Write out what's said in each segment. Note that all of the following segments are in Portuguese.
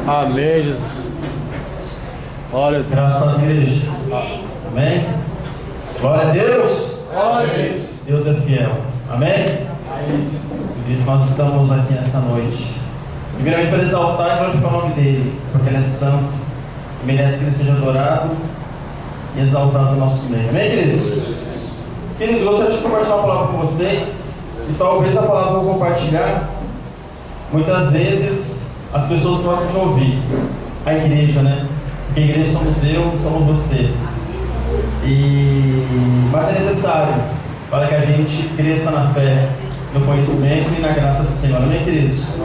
Amém, Jesus. Glória a Deus. Graças a Deus. Amém. Glória a Deus. Glória a Deus. Deus é fiel. Amém. Por isso nós estamos aqui nessa noite. Primeiramente para exaltar e glorificar o nome dele, porque ele é santo e merece que ele seja adorado e exaltado no nosso meio. Amém, queridos? Queridos, gostaria de compartilhar uma palavra com vocês. E talvez a palavra que eu vou compartilhar, muitas vezes as pessoas gostam de ouvir. A igreja, né? Porque a igreja somos eu, somos você. Mas é necessário para que a gente cresça na fé, no conhecimento e na graça do Senhor. Amém, queridos?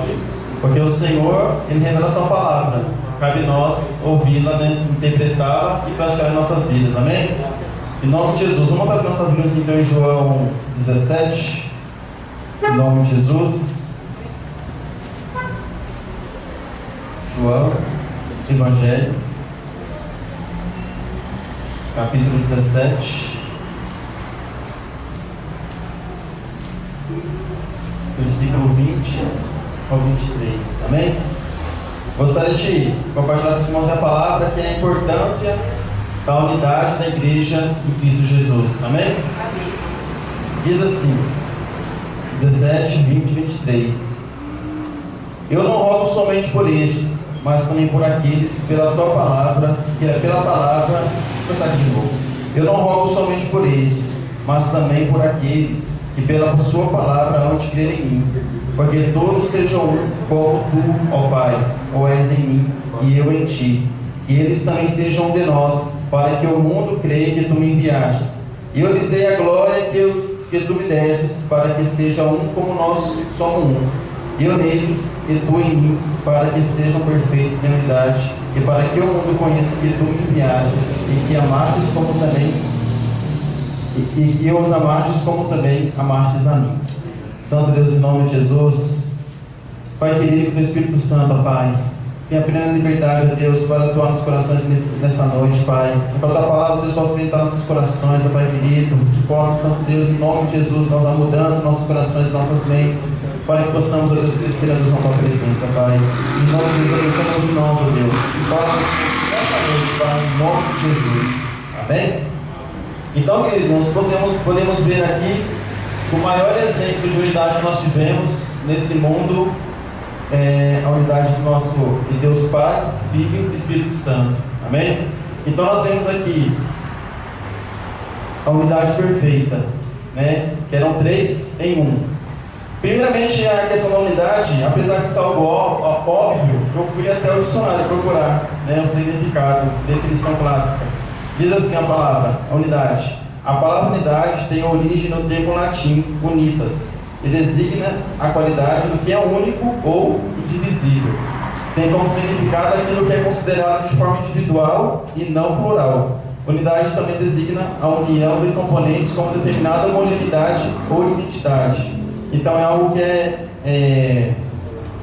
Porque o Senhor, Ele revela a sua palavra. Cabe nós ouvi-la, né? Interpretá-la e praticar em nossas vidas. Amém? Em nome de Jesus. Vamos abrir nossas Bíblias então em João 17. Em nome de Jesus. João, Evangelho, capítulo 17, versículo 20 ao 23. Amém? Gostaria de compartilhar com os irmãos a palavra, que é a importância da unidade da igreja em Cristo Jesus. Amém? Amém. Diz assim, 17, 20 e 23. Eu não rogo somente por estes, mas também por aqueles que pela tua palavra, vou começar aqui de novo. Eu não rogo somente por estes, mas também por aqueles que pela sua palavra hão de crer em mim, porque todos sejam um, como tu, ó Pai, ó és em mim e eu em ti, que eles também sejam um de nós, para que o mundo creia que tu me enviastes. E eu lhes dei a glória que tu me destes, para que seja um como nós somos um. Eu neles e tu em mim, para que sejam perfeitos em unidade, e para que o mundo conheça que tu me enviastes, e que amastes como também, e que os amastes como também amastes a mim. Santo Deus, em nome de Jesus, Pai querido, do Espírito Santo, ó Pai, tenha plena liberdade, ó Deus, para atuar nos corações nessa noite, Pai. Que a tua palavra, Deus, possa penetrar nossos corações, ó Pai querido, que possa, Santo Deus, em nome de Jesus, causar mudança em nossos corações, nossas mentes, para que possamos, ó Deus, crescer, ó Deus, na tua presença, Pai. Em nome de Jesus, somos irmãos, ó Deus, que possa nessa noite, Pai, em nome de Jesus. Amém? Então, queridos, podemos ver aqui o maior exemplo de unidade que nós tivemos nesse mundo, a unidade do nosso de Deus Pai, Filho e Espírito Santo. Amém? Então nós vemos aqui a unidade perfeita, né? Que eram 3 em 1. Primeiramente, a questão da unidade, apesar de ser algo óbvio, eu fui até o dicionário procurar, né, o significado, definição clássica. Diz assim a palavra, a unidade. A palavra unidade tem origem no termo latim unitas, e designa a qualidade do que é único ou indivisível. Tem como significado aquilo que é considerado de forma individual e não plural. Unidade também designa a união de componentes como determinada homogeneidade ou identidade. Então é algo que é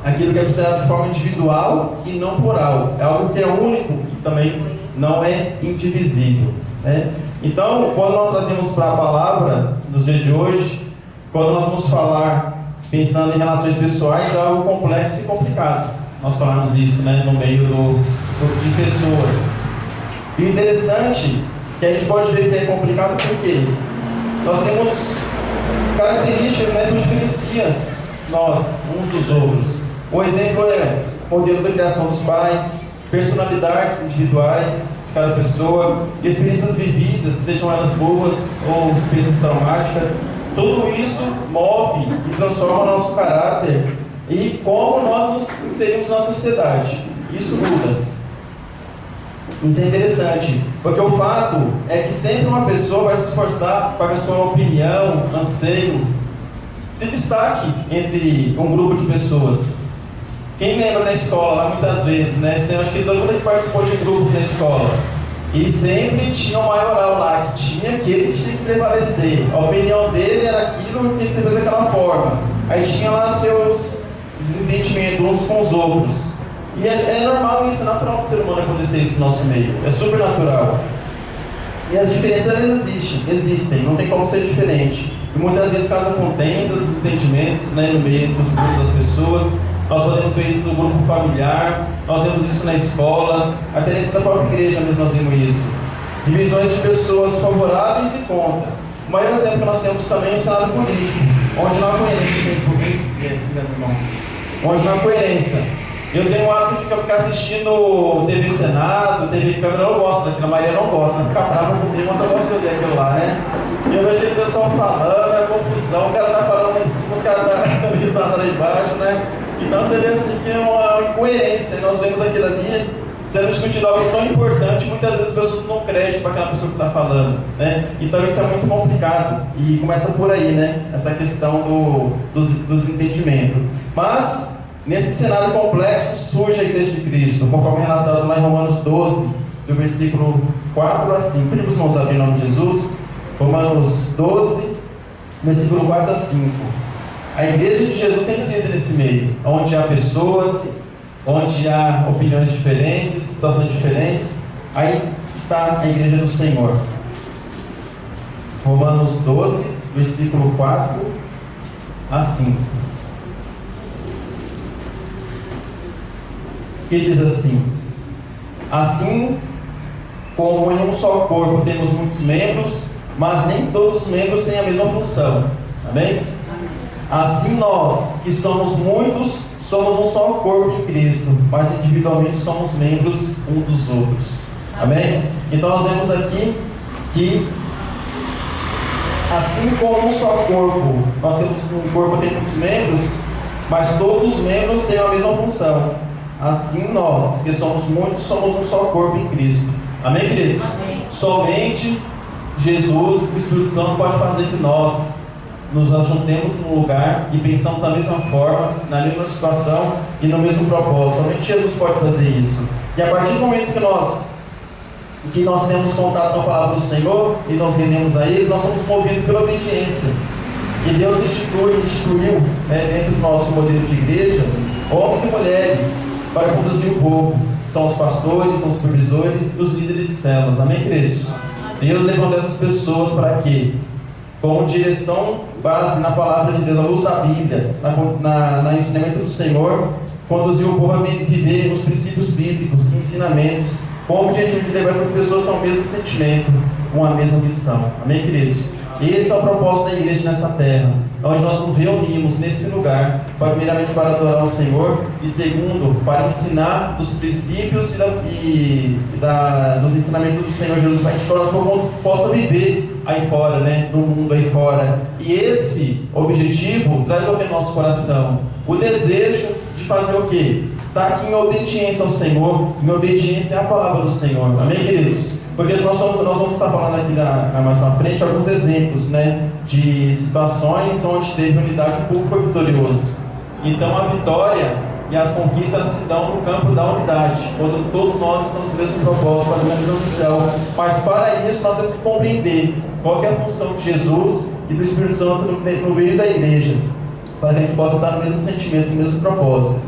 aquilo que é considerado de forma individual e não plural. É algo que é único e também não é indivisível, né? Então, quando nós trazemos para a palavra nos dias de hoje, quando nós vamos falar pensando em relações pessoais, é algo complexo e complicado. Nós falamos isso, né, no meio do grupo de pessoas. E o interessante é que a gente pode ver que é complicado porque nós temos características, né, que diferencia nós uns dos outros. O exemplo é o modelo da criação dos pais, personalidades individuais de cada pessoa, experiências vividas, sejam elas boas ou experiências traumáticas. Tudo isso move e transforma o nosso caráter e como nós nos inserimos na sociedade. Isso muda. Isso é interessante, porque o fato é que sempre uma pessoa vai se esforçar para que a sua opinião, anseio, se destaque entre um grupo de pessoas. Quem lembra na escola, lá muitas vezes, né? Eu acho que todo mundo que participou de grupos na escola. E sempre tinha um maioral lá, que ele tinha que prevalecer. A opinião dele era aquilo que tinha que ser feito daquela forma. Aí tinha lá seus desentendimentos uns com os outros. E é normal isso, é natural do ser humano acontecer isso no nosso meio. É super natural. E as diferenças elas existem, não tem como ser diferente. E muitas vezes causam contendas, desentendimentos, né, no meio dos grupos das pessoas. nós podemos ver isso no grupo familiar, nós vemos isso na escola, até dentro da própria igreja mesmo nós vemos isso. Divisões de pessoas favoráveis e contra. O maior exemplo que nós temos também é o cenário político, onde não há coerência. Eu tenho o hábito de ficar assistindo TV Senado, TV Câmara, eu não gosto daquilo, a Maria não gosta, fica brava comigo, mas eu gosto de ver aquilo lá, né? E eu vejo aquele pessoal falando, é confusão, o cara tá falando lá em cima, os caras tá dando risada lá embaixo, né? Então você vê assim que é uma incoerência, e nós vemos aquilo ali sendo discutido algo tão importante, muitas vezes as pessoas não crédito para aquela pessoa que está falando, né? Então isso é muito complicado, e começa por aí, né? Essa questão dos entendimentos. Mas nesse cenário complexo surge a Igreja de Cristo, conforme relatado lá em Romanos 12, do versículo 4 a 5. Pedimos irmãos abrir em nome de Jesus. Romanos 12, versículo 4 a 5. A Igreja de Jesus tem sido nesse meio, onde há pessoas, onde há opiniões diferentes, situações diferentes. Aí está a Igreja do Senhor. Romanos 12, versículo 4 a 5. Que diz assim: assim como em um só corpo temos muitos membros, mas nem todos os membros têm a mesma função. Amém? Assim nós, que somos muitos, somos um só corpo em Cristo, mas individualmente somos membros um dos outros. Amém? Então nós vemos aqui que assim como um só corpo, nós temos um corpo que tem muitos membros, mas todos os membros têm a mesma função. Assim nós, que somos muitos, somos um só corpo em Cristo. Amém, queridos? Amém. Somente Jesus, o Espírito Santo, pode fazer que nós nos ajuntemos num lugar e pensamos da mesma forma, na mesma situação e no mesmo propósito. Somente Jesus pode fazer isso. E a partir do momento que nós temos contato com a palavra do Senhor e nós rendemos a Ele, nós somos movidos pela obediência. E Deus instituiu, dentro do nosso modelo de igreja, homens e mulheres para conduzir o povo. São os pastores, são os supervisores e os líderes de células. Amém, queridos? Deus levantou essas pessoas para quê? Com direção, base na palavra de Deus, à luz da Bíblia, no ensinamento do Senhor, conduzir o povo a viver os princípios bíblicos, ensinamentos, com o objetivo de levar essas pessoas com o mesmo sentimento, com a mesma missão. Amém, queridos? Esse é o propósito da igreja nessa terra, onde nós nos reunimos nesse lugar, primeiramente para adorar o Senhor, e segundo, para ensinar os princípios dos ensinamentos do Senhor Jesus, para que nós possamos viver aí fora, né? No mundo aí fora. E esse objetivo traz ao nosso coração o desejo de fazer o quê? Estar aqui em obediência ao Senhor, em obediência à palavra do Senhor. Amém, queridos? Porque nós vamos estar falando aqui mais para frente alguns exemplos, né, de situações onde teve unidade, o povo foi vitorioso. Então a vitória e as conquistas se dão no campo da unidade, quando todos nós estamos no mesmo propósito, para o mesmo céu. Mas para isso nós temos que compreender qual que é a função de Jesus e do Espírito Santo no meio da igreja, para que a gente possa estar no mesmo sentimento, no mesmo propósito.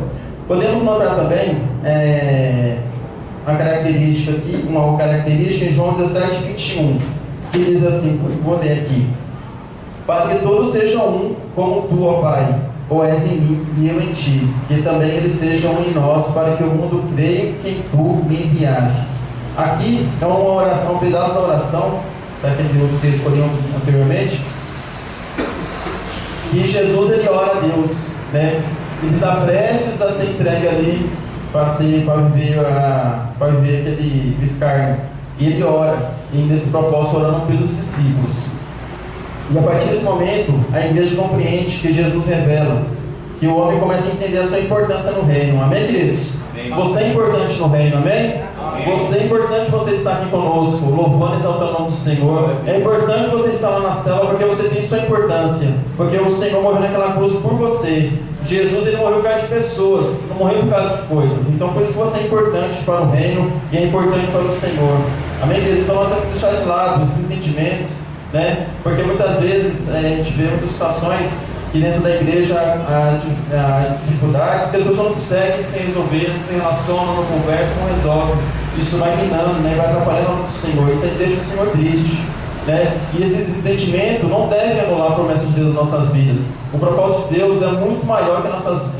Podemos notar também uma característica em João 17, 21, que diz assim, vou ler aqui: para que todos sejam um, como tu, ó Pai, ou és em mim e eu em ti, que também eles sejam um em nós, para que o mundo creia que tu me enviastes. Aqui é uma oração, um pedaço da oração, daquele outro texto que eu li anteriormente, que Jesus ele ora a Deus, né? Ele está prestes a ser entregue ali para viver aquele escárnio. E ele ora, e nesse propósito, orando pelos discípulos. E a partir desse momento, a igreja compreende que Jesus revela que o homem começa a entender a sua importância no reino. Amém, queridos? Amém. Você é importante no reino, amém? Amém. Você é importante você estar aqui conosco, louvando e exaltando o nome do Senhor. É importante você estar lá na célula, porque você tem sua importância. Porque o Senhor morreu naquela cruz por você. Jesus ele morreu por causa de pessoas, não morreu por causa de coisas. Então por isso que você é importante para o reino e é importante para o Senhor. Amém, queridos? Então nós temos que deixar de lado os entendimentos, né? Porque muitas vezes a gente vê muitas situações que dentro da igreja há dificuldades que as pessoas não conseguem se resolver, não se relacionam, não conversam, não resolvem. Isso vai minando, né? Vai atrapalhando o nome do Senhor. Isso aí deixa o Senhor triste. né? E esse entendimento não deve anular a promessa de Deus nas nossas vidas. O propósito de Deus é muito maior que nossas...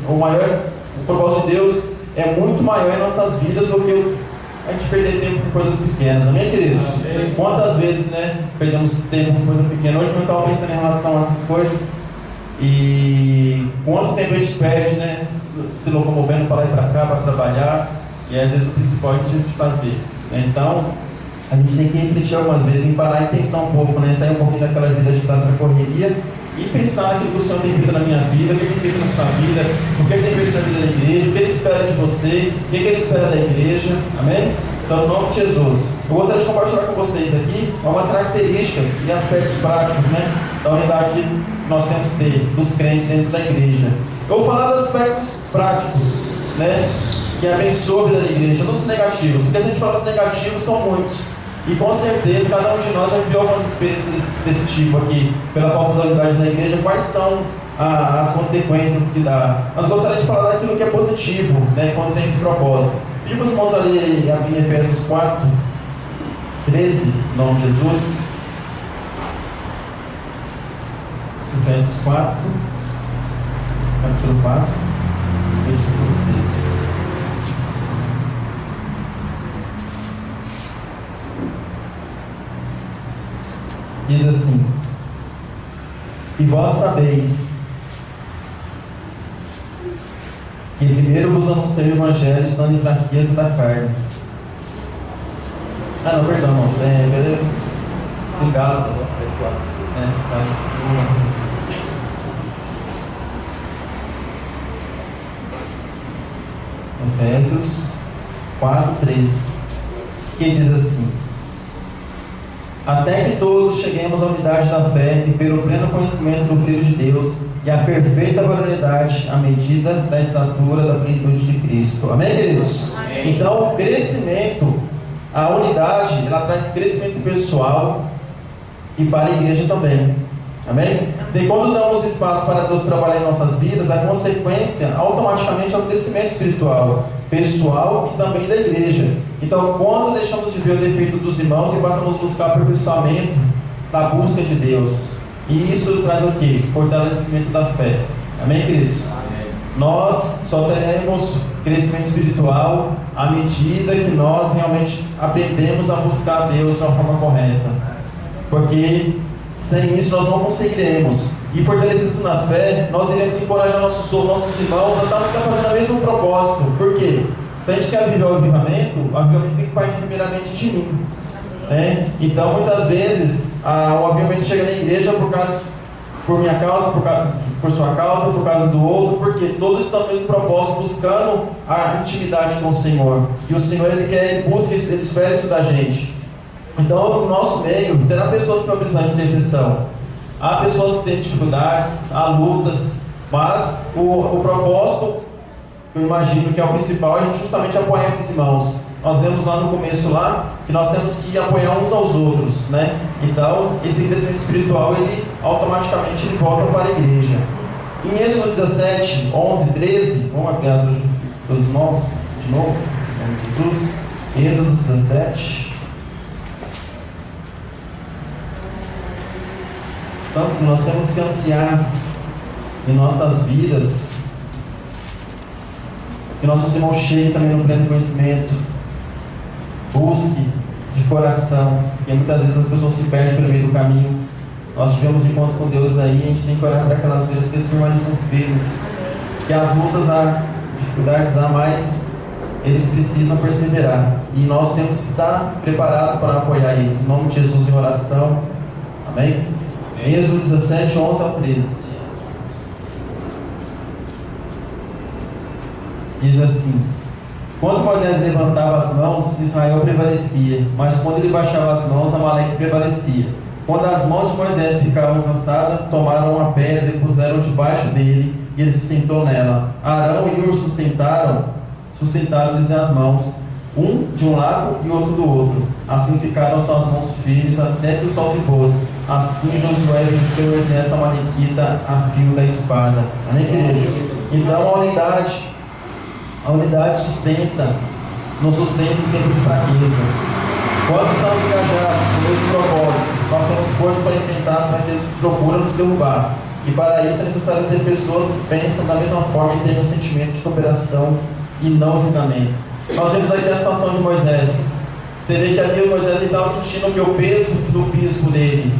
O propósito de Deus é muito maior em nossas vidas do que a gente perder tempo com coisas pequenas. Amém, queridos? Amém. Quantas vezes, né, perdemos tempo com coisa pequena? Hoje eu estava pensando em relação a essas coisas. E quanto tempo a gente perde, né, se locomovendo para lá e para cá, para trabalhar. E às vezes o principal é que a gente tem que fazer, né? Então, a gente tem que refletir algumas vezes, tem que parar e pensar um pouco, né? Sair um pouquinho daquela vida agitada na correria e pensar naquilo que o Senhor tem feito na minha vida, o que Ele tem feito na sua vida, o que Ele tem feito na vida da igreja, o que Ele espera de você, o que Ele espera da igreja, amém? Então, no nome de Jesus, eu gostaria de compartilhar com vocês aqui algumas características e aspectos práticos, né, da unidade que nós temos que ter dos crentes dentro da igreja. Eu vou falar dos aspectos práticos, né, que abençoam a vida da igreja, não dos negativos, porque se a gente falar dos negativos, são muitos. E com certeza, cada um de nós já viveu algumas experiências desse tipo aqui, pela falta da unidade da igreja. Quais são as consequências que dá? Nós gostaríamos de falar daquilo que é positivo, né, quando tem esse propósito. Pedi para os irmãos ali abrir Efésios 4, 13, em nome de Jesus. Efésios 4, capítulo 4, versículo 13. Diz assim: e vós sabeis que primeiro vos anunciei o Evangelho estando em fraqueza da carne. Não, perdão, irmãos, Efésios em Gálatas. Efésios 4:13, que diz assim: até que todos cheguemos à unidade da fé e pelo pleno conhecimento do Filho de Deus e à perfeita varonilidade, à medida da estatura da plenitude de Cristo. Amém, queridos? Amém. Então, crescimento, a unidade, ela traz crescimento pessoal e para a igreja também. Amém? E quando damos espaço para Deus trabalhar em nossas vidas, a consequência automaticamente é o crescimento espiritual, pessoal e também da igreja. Então, quando deixamos de ver o defeito dos irmãos e passamos a buscar aperfeiçoamento da busca de Deus, e isso traz o quê? Fortalecimento da fé. Amém, queridos? Amém. Nós só teremos crescimento espiritual à medida que nós realmente aprendemos a buscar a Deus de uma forma correta, porque sem isso nós não conseguiremos. E fortalecidos na fé, nós iremos encorajar nossos irmãos a estar fazendo o mesmo propósito. Por quê? Se a gente quer viver o avivamento tem que partir primeiramente de mim, né? Então, muitas vezes, o avivamento chega na igreja por minha causa, por sua causa, por causa do outro, porque todos estão no mesmo propósito, buscando a intimidade com o Senhor. E o Senhor, Ele busca isso, Ele espera isso da gente. Então, no nosso meio, terá pessoas que vão precisar de intercessão. Há pessoas que têm dificuldades, há lutas, mas o propósito, eu imagino que é o principal, é a gente justamente apoiar esses irmãos. Nós vemos lá no começo que nós temos que apoiar uns aos outros, né? Então, esse crescimento espiritual, ele automaticamente volta para a igreja. Em Êxodo 17, 11, 13, vamos abrir os nomes de novo, em nome de Jesus. Êxodo 17. Então, nós temos que ansiar em nossas vidas que nossos irmãos cheguem também no pleno conhecimento. Busque de coração, porque muitas vezes as pessoas se perdem pelo meio do caminho. Nós tivemos um encontro com Deus aí, a gente tem que orar para aquelas vidas que eles permaneçam firmes, que as lutas há, dificuldades há, mas eles precisam perseverar, e nós temos que estar preparados para apoiar eles, em nome de Jesus, em oração. Amém? Êxodo 17, 11 ao 13. Diz assim: quando Moisés levantava as mãos, Israel prevalecia, mas quando ele baixava as mãos, Amaleque prevalecia. Quando as mãos de Moisés ficavam cansadas, tomaram uma pedra e puseram debaixo dele, e ele se sentou nela. Arão e Hur sustentaram-lhes as mãos, um de um lado e outro do outro. Assim ficaram suas mãos firmes até que o sol se pôs. Assim Josué venceu o exército amalequita a fio da espada. Amém, queridos? Então a unidade sustenta, nos sustenta em tempo de fraqueza. Quando estamos engajados no mesmo propósito, nós temos força para enfrentar as fraquezas que procuram nos derrubar. E para isso é necessário ter pessoas que pensam da mesma forma e tenham um sentimento de cooperação e não julgamento. Nós vemos aqui a situação de Moisés. Você vê que ali o Moisés estava sentindo que o peso do físico dele,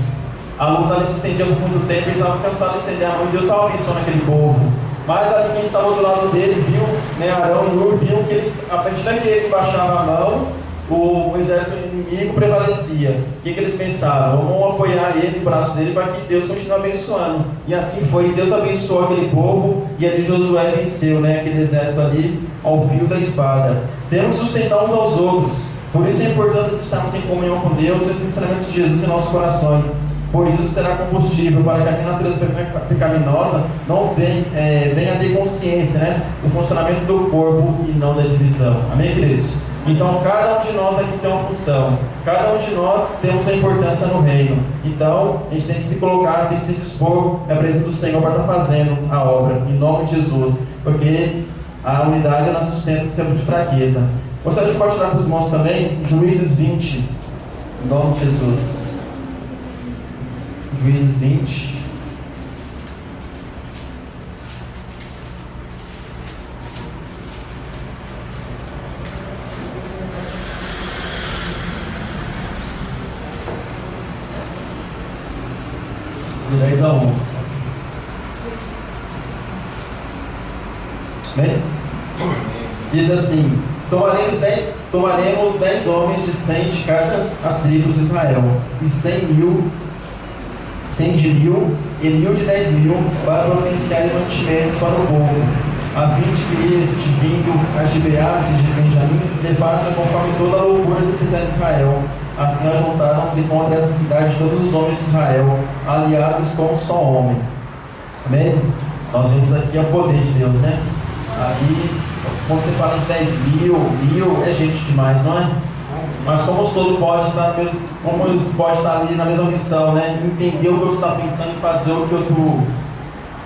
a luta ali se estendia por muito tempo, ele estava cansado de estender a mão e Deus estava abençoando aquele povo. Mas ali quem estava do lado dele viu, né, Arão e Hur, viu que ele, a partir daquele que baixava a mão, o exército inimigo prevalecia. O que eles pensaram? Vamos apoiar ele, o braço dele, para que Deus continue abençoando. E assim foi, Deus abençoou aquele povo, e ali Josué venceu, né, aquele exército ali, ao fio da espada. Temos que sustentar uns aos outros. Por isso a importância de estarmos em comunhão com Deus e os ensinamentos de Jesus em nossos corações. Pois isso será combustível para que a minha natureza pecaminosa não venha a ter consciência, né, do funcionamento do corpo e não da divisão. Amém, queridos? Então, cada um de nós aqui tem uma função. Cada um de nós temos uma importância no reino. Então, a gente tem que se colocar, tem que se dispor na presença do Senhor para estar fazendo a obra, em nome de Jesus. Porque a unidade ela sustenta o tempo de fraqueza. Gostaria de compartilhar com os irmãos também Juízes 20, em nome de Jesus. Juízes 20. De 10 a 11. Amém? Diz assim: tomaremos 10 homens de 100 de cada as tribos de Israel, e 100 de 1000 e 1000 de 10.000, para providenciarem mantimentos para o povo, a fim de que este vindo a Gibeá de Benjamim devassa conforme toda a loucura que fizeram Israel. Assim ajuntaram-se contra essa cidade todos os homens de Israel, aliados com um só homem. Amém? Nós vemos aqui o poder de Deus, né? Aí, quando você fala de 10.000 é gente demais, não é? Mas como o todo pode estar no mesmo, como eles podem estar ali na mesma missão, né? Entender o que o outro está pensando e fazer o que o outro.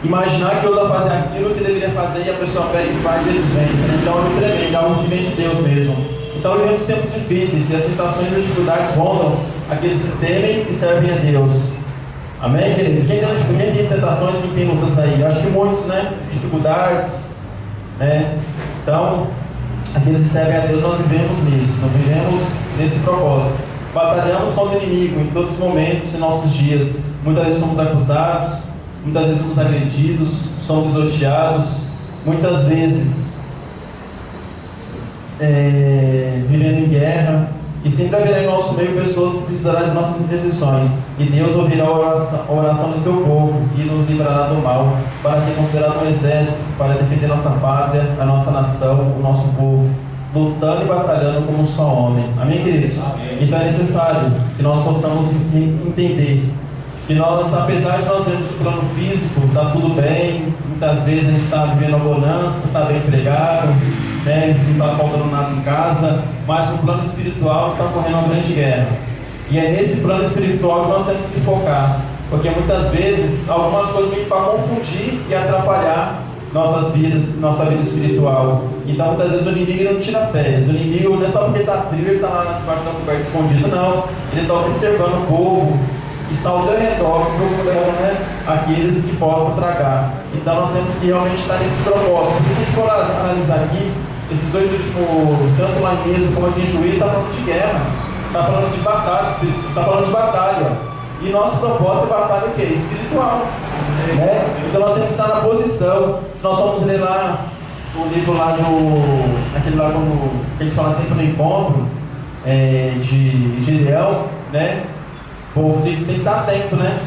Imaginar que o outro vai fazer aquilo que deveria fazer e a pessoa pega e faz e eles vencem. Né? Então é muito tremendo, é algo que vem de Deus mesmo. Então vivemos tempos difíceis e as tentações e as dificuldades rondam aqueles que temem e servem a Deus. Amém, querido? Quem tem tentações, quem tem lutas aí? Acho que muitos, né? Dificuldades, né? Então, aqueles que servem a Deus, nós vivemos nisso, nós vivemos nesse propósito. Batalhamos contra o inimigo em todos os momentos em nossos dias. Muitas vezes somos acusados, muitas vezes somos agredidos, somos pisoteados, muitas vezes vivendo em guerra, e sempre haverá em nosso meio pessoas que precisarão de nossas intercessões, e Deus ouvirá a oração do teu povo e nos livrará do mal, para ser considerado um exército, para defender nossa pátria, a nossa nação, o nosso povo, lutando e batalhando como um só homem. Amém, queridos? Amém. Então é necessário que nós possamos entender que nós, apesar de nós vermos o plano físico, está tudo bem, muitas vezes a gente está vivendo a bonança, está bem empregado, né, não está faltando nada em casa, mas no plano espiritual está ocorrendo uma grande guerra. E é nesse plano espiritual que nós temos que focar, porque muitas vezes algumas coisas vêm para confundir e atrapalhar nossas vidas, nossa vida espiritual. Então muitas vezes o inimigo não tira férias. O inimigo não é só porque está frio, ele está lá debaixo da coberta escondido, não. Ele está observando o povo que está ao teu redor, procurando, né, aqueles que possam tragar. Então nós temos que realmente estar nesse propósito. Se a gente for analisar aqui, esses dois últimos, tanto lá em Êxodo como aqui em Juízes, está falando de guerra, está falando de batalha, está falando de batalha. E nosso propósito é batalha o quê? Espiritual. Né? Então nós temos que estar na posição. Se nós formos ler lá o livro lá aquele lá como que a gente fala sempre no encontro, de Gideão, né? O povo tem que estar atento, né?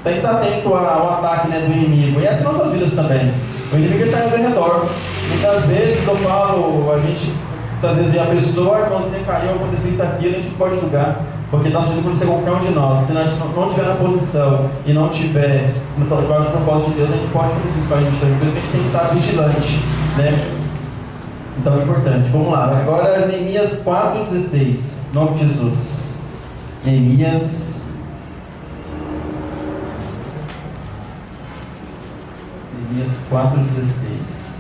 Tem que estar atento ao ataque, né, do inimigo. E assim nossas vidas também. O inimigo está ao redor. Muitas vezes eu falo, a gente muitas vezes vê a pessoa, irmão, você caiu, aconteceu isso aqui, a gente não pode julgar. Porque está sujeito a acontecer qualquer um de nós. Se a gente não estiver na posição e não estiver no propósito de Deus, a gente pode acontecer isso com a gente também. Por isso que a gente tem que estar vigilante, né? Então é importante. Vamos lá. Agora Neemias 4,16. Em nome de Jesus. Neemias 4,16.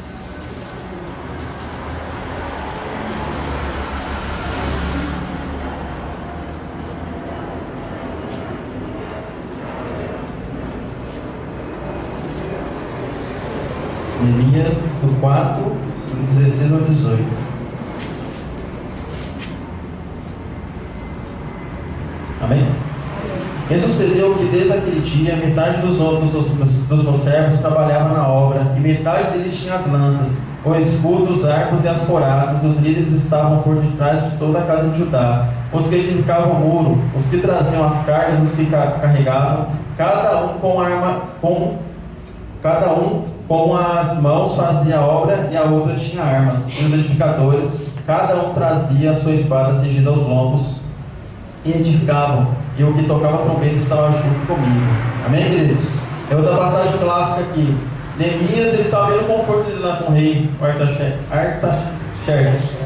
Neemias, do 4, do 16 ao 18. Amém? E sucedeu que desde aquele dia, metade dos homens dos meus servos trabalhava na obra, e metade deles tinha as lanças, o escudo, os arcos e as couraças, e os líderes estavam por detrás de toda a casa de Judá. Os que edificavam o muro, os que traziam as cargas, os que carregavam, cada um com as mãos fazia a obra, e a outra tinha armas. E os edificadores, cada um trazia a sua espada cingida aos lombos, e edificavam, e o que tocava a trombeta estava junto comigo. Amém, queridos? É outra passagem clássica aqui. Neemias, ele estava bem no conforto dele lá com o rei Artaxerxes.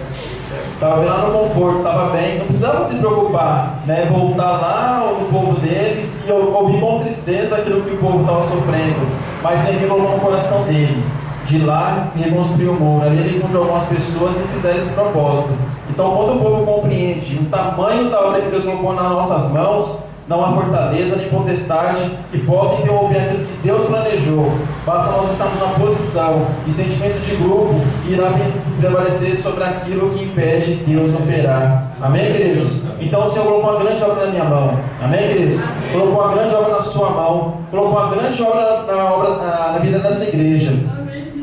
Estava bem lá no conforto, estava bem, não precisava se preocupar, né? Voltar lá no povo deles e ouvir com tristeza aquilo que o povo estava sofrendo. Mas Neemias colocou no coração dele, de lá reconstruir o muro. Ali ele encontrou algumas pessoas e fizeram esse propósito. Então, quando o povo compreende o tamanho da obra que Deus colocou nas nossas mãos, não há fortaleza nem potestade que possa interromper aquilo que Deus planejou. Basta nós estarmos na posição e sentimento de grupo irá prevalecer sobre aquilo que impede Deus operar. Amém, queridos? Então o Senhor colocou uma grande obra na minha mão. Amém, queridos? Colocou uma grande obra na sua mão. Colocou uma grande obra na vida dessa igreja.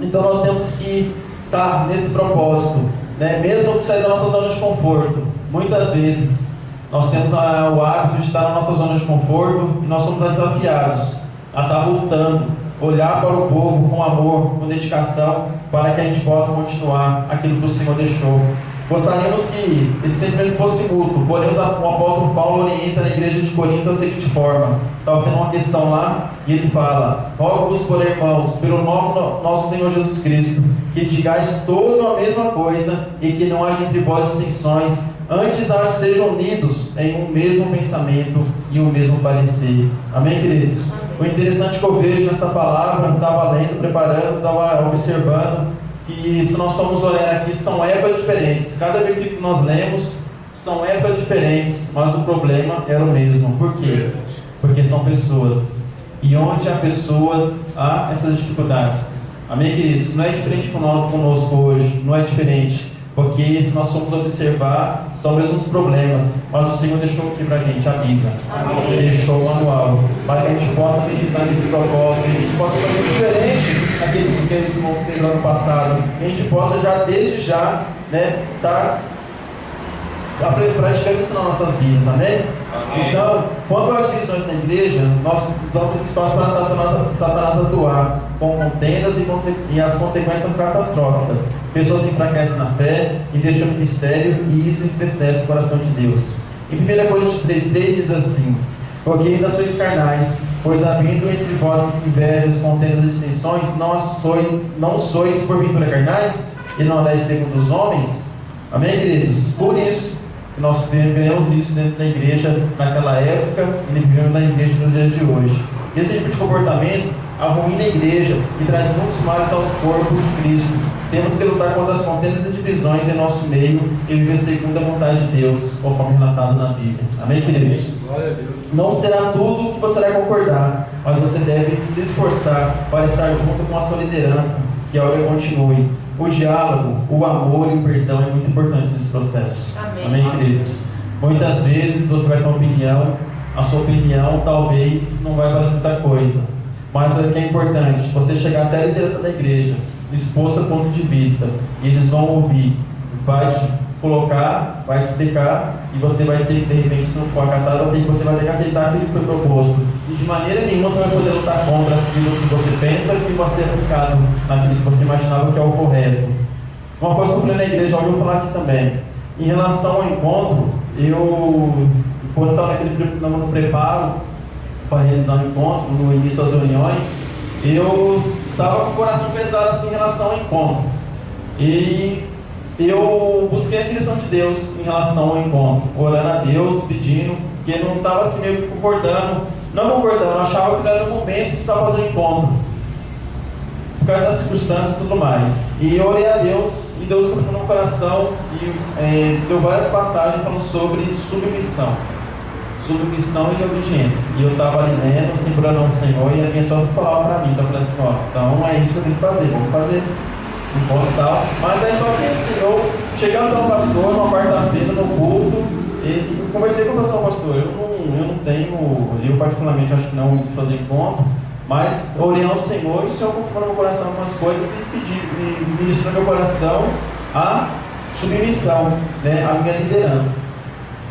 Então nós temos que estar nesse propósito, né? Mesmo sair da nossa zona de conforto. Muitas vezes nós temos o hábito de estar na nossa zona de conforto e nós somos desafiados a estar voltando, olhar para o povo com amor, com dedicação, para que a gente possa continuar aquilo que o Senhor deixou. Gostaríamos que esse sentimento fosse mútuo, porém o apóstolo Paulo orienta na igreja de Corinto da seguinte forma. Estava tendo uma questão lá e ele fala: rogo-vos, porém, irmãos, pelo nome do nosso Senhor Jesus Cristo, que digais toda a mesma coisa e que não haja entre vós dissensões, antes sejam unidos em um mesmo pensamento e um mesmo parecer. Amém, queridos? O interessante que eu vejo nessa palavra, eu estava lendo, preparando, estava observando, que se nós formos olhar aqui, são épocas diferentes. Cada versículo que nós lemos são épocas diferentes, mas o problema era o mesmo. Por quê? Porque são pessoas. E onde há pessoas, há essas dificuldades. Amém, queridos? Não é diferente conosco hoje, não é diferente. Porque se nós formos observar, são os mesmos problemas, mas o Senhor deixou aqui para a gente a Bíblia. Amém. Deixou o manual, para que a gente possa meditar nesse propósito, que a gente possa fazer diferente daqueles que eles irmãos fizeram no passado, que a gente possa já, desde já, né, estar praticando isso nas nossas vidas, amém? Amém. Então, quando há divisões na igreja, nós damos espaço para Satanás atuar com contendas e as consequências são catastróficas. Pessoas enfraquecem na fé e deixam o ministério, e isso entristece o coração de Deus. Em 1 Coríntios 3,3 diz assim: porque ainda sois carnais, pois havendo entre vós invejas, contendas e dissensões, não sois porventura carnais, e não andais segundo os homens? Amém, queridos? Por isso, nós vivemos isso dentro da igreja naquela época e vivemos na igreja nos dias de hoje. Esse tipo de comportamento arruína a igreja e traz muitos males ao corpo de Cristo. Temos que lutar contra as contendas e divisões em nosso meio e viver segundo a vontade de Deus, conforme relatado na Bíblia. Amém, queridos? Não será tudo que você vai concordar, mas você deve se esforçar para estar junto com a sua liderança, que a obra continue. O diálogo, o amor e o perdão é muito importante nesse processo. Amém, queridos? Muitas vezes você vai ter uma opinião, a sua opinião talvez não vai valer muita coisa, mas o que é importante, você chegar até a liderança da igreja, expor seu ponto de vista, e eles vão ouvir, vai te colocar, vai te explicar, e você vai ter que, de repente, se não for acatado, você vai ter que aceitar aquilo que foi proposto. E de maneira nenhuma você vai poder lutar contra aquilo que você pensa que vai ser aplicado naquilo que você imaginava que é o correto. Uma coisa que eu falei na igreja, já ouviu falar aqui também. Em relação ao encontro, quando estava no preparo para realizar o encontro, no início das reuniões, eu estava com o coração pesado assim, em relação ao encontro. E eu busquei a direção de Deus em relação ao encontro, orando a Deus, pedindo, porque eu não estava assim meio que eu achava que não era o momento de estar fazendo encontro, por causa das circunstâncias e tudo mais. E eu orei a Deus, e Deus colocou no meu coração, e deu várias passagens falando sobre submissão. submissão e obediência. E eu estava ali lendo, segurando ao Senhor, e ele vinha só essas palavras para mim. Então eu falei assim, ó, então é isso que eu tenho que fazer, vamos fazer um ponto e tal. Mas aí só que assim, eu chegando para um pastor, numa quarta-feira, no culto, e eu conversei com o pastor, eu não tenho, eu particularmente acho que não de fazer encontro, mas orei ao Senhor e o Senhor confirmou no meu coração algumas coisas e ministrou no meu coração a submissão, né, a minha liderança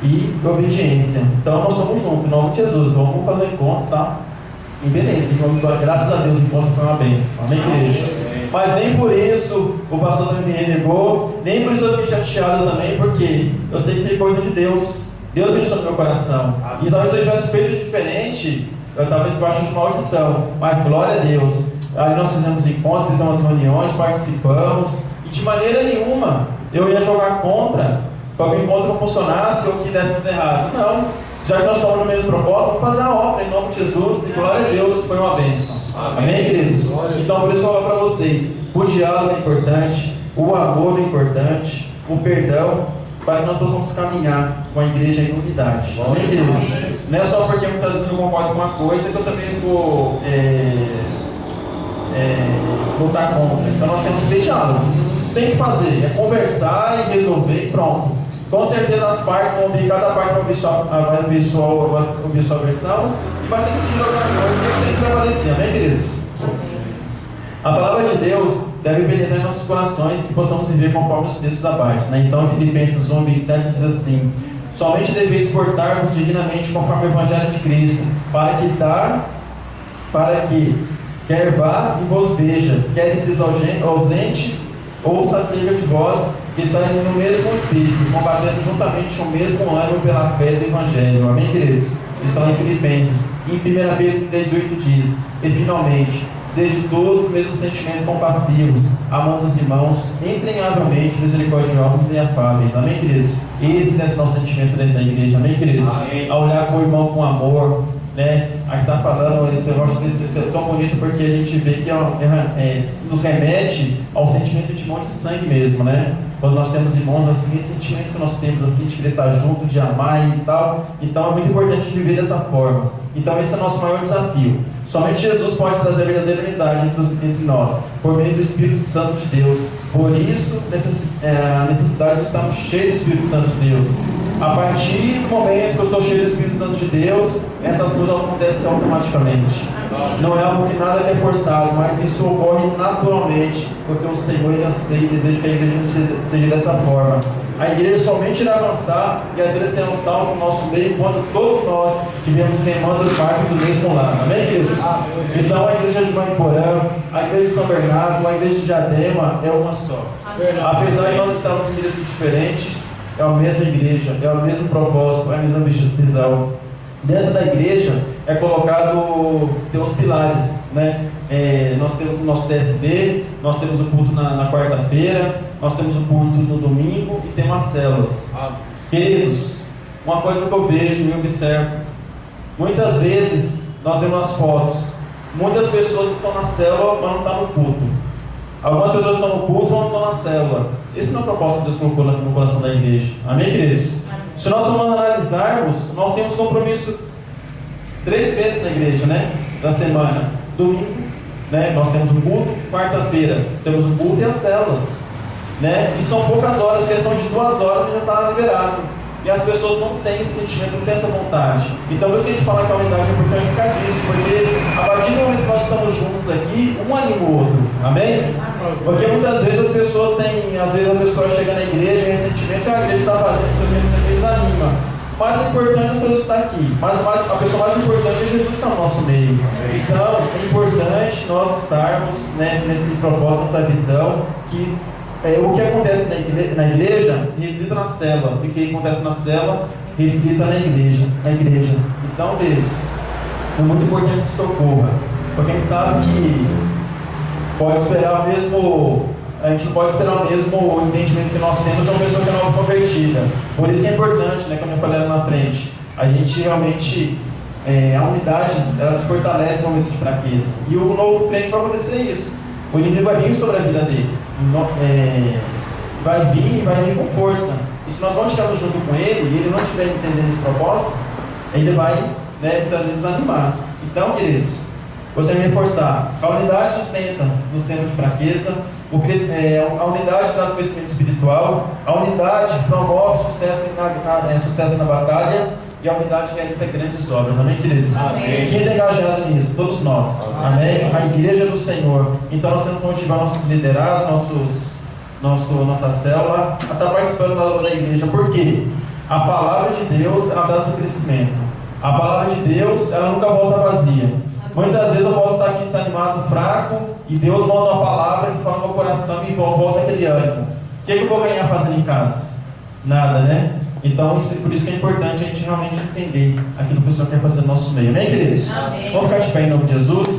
e obediência. Então nós estamos juntos, em nome de Jesus, vamos fazer um encontro, tá? E beleza, então, graças a Deus o encontro foi uma bênção, amém, queridos? Mas nem por isso o pastor também me renegou, nem por isso eu fiquei chateado também, porque eu sei que foi coisa de Deus. Deus ministrou no meu coração. E talvez se eu tivesse feito diferente, eu estava debaixo de maldição. Mas glória a Deus. Aí nós fizemos encontros, fizemos reuniões, participamos. E de maneira nenhuma eu ia jogar contra para que o encontro não funcionasse ou que desse tudo errado. Não. Já que nós estamos no mesmo propósito, vamos fazer a obra em nome de Jesus. E glória a Deus, foi uma bênção. Amém, queridos? Então por isso eu vou falar para vocês. O diálogo é importante, o amor é importante, o perdão, para que nós possamos caminhar com a igreja em unidade. Amém, queridos? Não é só porque muitas vezes eu não concordo com uma coisa que eu também vou lutar contra. Então nós temos que ter diálogo. Tem que fazer, é conversar e resolver e pronto. Com certeza as partes vão vir, cada parte vai ouvir sua versão e vai ser decidido alguma coisa que tem que prevalecer. Amém, queridos? A palavra de Deus deve penetrar em nossos corações e que possamos viver conforme os textos abaixo, né? Então, Filipenses 1, 27 diz assim: somente deveis portar-vos dignamente conforme o Evangelho de Cristo, para que quer vá e vos veja, quer esteja ausente, ouça acerca de vós, que estáis no mesmo Espírito, combatendo juntamente o mesmo ânimo pela fé do Evangelho. Amém, queridos? Isso está em Filipenses. E em 1 Pedro 3,8 diz: e finalmente, sejam todos o mesmo sentimento compassivos, amando os irmãos, entranhavelmente misericordiosos e afáveis. Amém, queridos? Esse é o nosso sentimento dentro da igreja. Amém, queridos? Amém. A olhar para o irmão com amor, né? Aqui está falando, esse negócio é tão bonito porque a gente vê que nos remete ao sentimento de irmão de sangue mesmo, né? Quando nós temos irmãos assim, esse sentimento que nós temos assim, de querer estar junto, de amar e tal. Então é muito importante viver dessa forma. Então esse é o nosso maior desafio. Somente Jesus pode trazer a verdadeira unidade entre nós, por meio do Espírito Santo de Deus. Por isso, a necessidade de estarmos cheios do Espírito Santo de Deus. A partir do momento que eu estou cheio do Espírito Santo de Deus, essas coisas acontecem automaticamente. Não é algo que nada é forçado, mas isso ocorre naturalmente, porque o Senhor ele anseia e deseja que a igreja seja dessa forma. A igreja somente irá avançar e às vezes serão salvos no nosso meio quando todos nós estivermos remando do barco do mesmo lado. Amém, queridos? Então a igreja de Mariporã, a igreja de São Bernardo, a igreja de Diadema é uma só. Apesar de nós estarmos em igrejas diferentes, é a mesma igreja, é o mesmo propósito, é a mesma visão. Dentro da igreja é colocado, tem os pilares, né? Nós temos o nosso TSD, nós temos o culto na quarta-feira, nós temos o culto no domingo e tem umas células. Queridos, uma coisa que eu vejo e observo, muitas vezes nós vemos as fotos, muitas pessoas estão na célula, mas não estão no culto. Algumas pessoas estão no culto, mas não estão na célula. Esse não é o propósito que Deus colocou no coração da igreja. Amém, queridos? Se nós formos analisarmos, nós temos compromisso 3 vezes na igreja, né? Da semana. Domingo, né? Nós temos o culto. Quarta-feira temos o culto e as células, né? E são poucas horas, questão de 2 horas já está liberado. E as pessoas não têm esse sentimento, não têm essa vontade. Então por isso que a gente fala que a unidade é importante por causa disso, porque a partir do momento que nós estamos juntos aqui, um anima o outro. Amém? Porque muitas vezes as pessoas têm, às vezes a pessoa chega na igreja recentemente, a igreja está fazendo isso aqui, você desanima. Mas é importante as pessoas estar aqui. Mas a pessoa mais importante é Jesus estar no nosso meio. Então é importante nós estarmos, né, nesse propósito, nessa visão que o que acontece na igreja reflita na célula, e o que acontece na célula reflita na igreja. Então, Deus, é muito importante que isso ocorra, porque a gente sabe que pode esperar a gente não pode esperar o mesmo entendimento que nós temos de uma pessoa que é nova convertida. Por isso que é importante, né, como eu falei lá na frente, a gente realmente, a unidade, ela nos fortalece no momento de fraqueza. E o novo crente vai acontecer isso. O inimigo vai vir sobre a vida dele. Vai vir com força. E se nós não estivermos junto com ele e ele não estiver entendendo esse propósito, ele vai, né, muitas vezes desanimar. Então, queridos, gostaria de reforçar: a unidade sustenta nos tempos de fraqueza, a unidade traz crescimento espiritual, a unidade promove sucesso na batalha, e a unidade realiza grandes obras. Amém, queridos? Amém. Quem está engajado nisso? Todos nós. Amém? A igreja do Senhor. Então nós temos que motivar nossos liderados, nossa célula, a estar participando da obra da igreja. Por quê? A palavra de Deus, ela traz o crescimento. A palavra de Deus, ela nunca volta vazia. Muitas vezes eu posso estar aqui desanimado, fraco, e Deus manda uma palavra que fala no meu coração e volta aquele ânimo. O que eu vou ganhar fazendo em casa? Nada, né? Então, por isso que é importante a gente realmente entender aquilo que o Senhor quer fazer no nosso meio. Amém, queridos? Amém. Vamos ficar de pé em nome de Jesus.